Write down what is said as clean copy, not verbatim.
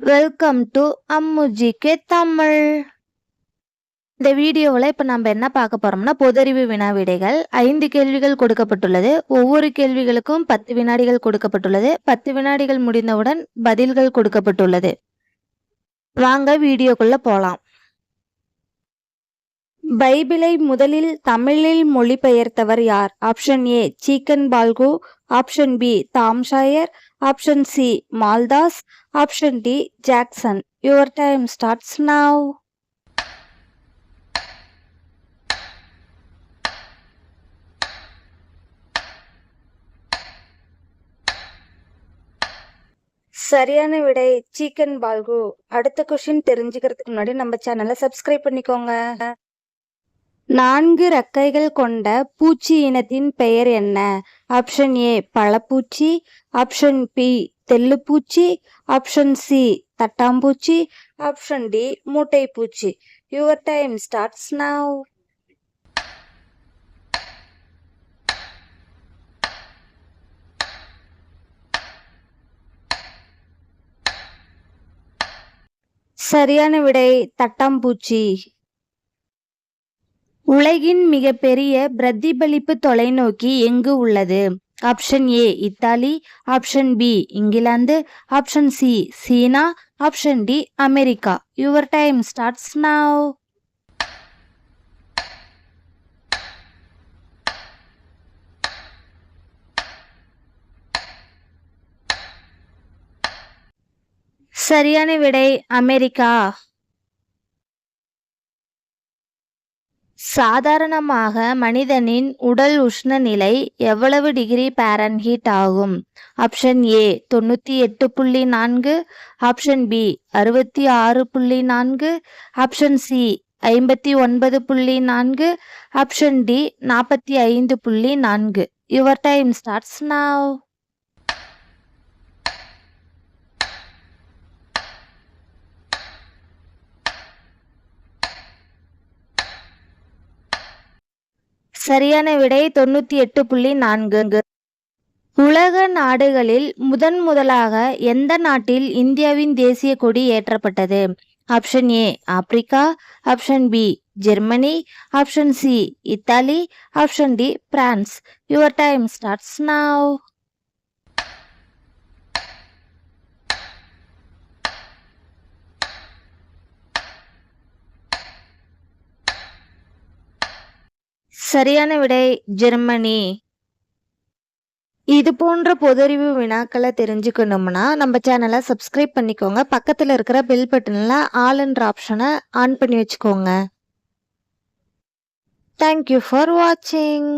Welcome to அம்முஜிகே Tamil. இந்த வீடியோவில் இப்போ நம்ம என்ன பார்க்க போறோம்னா பொதறிவு வினா விடைகள். 5 கேள்விகள் கொடுக்கப்பட்டுள்ளது. ஒவ்வொரு கேள்விகளுக்கும் 10 வினாடிகள் கொடுக்கப்பட்டுள்ளது. 10 வினாடிகள் முடிந்தவுடன் பதில்கள் கொடுக்கப்பட்டுள்ளது. வாங்க வீடியோக்குள்ள போலாம். பைபிளை முதலில் தமிழில் மொழிபெயர்த்தவர் யார்? ஆப்ஷன் ஏ சீக்கன் பால்கு, option B Tom Sawyer, option C Malthus, option D Jackson. Your time starts now. சரியான விடை சீக்கன் பால்கு. அடுத்த கொஸ்டின் தெரிஞ்சுக்கிறதுக்கு முன்னாடி நம்ம சேனலை சப்ஸ்கிரைப் பண்ணிக்கோங்க. 4 ரெக்கைகள் கொண்ட பூச்சி இனத்தின் பெயர் என்ன? ஆப்ஷன் ஏ பழப்பூச்சி, ஆப்ஷன் பி தெள்ளுப்பூச்சி, ஆப்ஷன் சி தட்டாம்பூச்சி, ஆப்ஷன் டி மூட்டைப்பூச்சி. Your time starts now. சரியான விடை தட்டாம்பூச்சி. உலகின் மிகப்பெரிய பிரதிபலிப்பு தொலைநோக்கி எங்கு உள்ளது? Option A Italy, option B England, option C சீனா, option D America. Your time starts now. சரியான விடை அமெரிக்கா. சாதாரணமாக மனிதனின் உடல் உஷ்ணநிலை எவ்வளவு டிகிரி பாரன்ஹீட் ஆகும்? Option A 98.4, option B 66.4, option C 59.4, option D 45.4. Your time starts now. சரியான விடை 98.4. உலக நாடுகளில் முதலாக எந்த நாட்டில் இந்தியாவின் தேசிய கொடி ஏற்றப்பட்டது? Option A Africa, option B Germany, option C Italy, option D France. Your time starts now. சரியான விடை ஜெர்மனி. இது போன்ற பொதறிவு வினாக்களை தெரிஞ்சுக்கணும்னா நம்ம சேனலை சப்ஸ்கிரைப் பண்ணிக்கோங்க. பக்கத்தில் இருக்கிற பெல் பட்டனில் ஆல் என்ற ஆப்ஷனை ஆன் பண்ணி வச்சுக்கோங்க. தேங்க்யூ ஃபார் வாட்சிங்.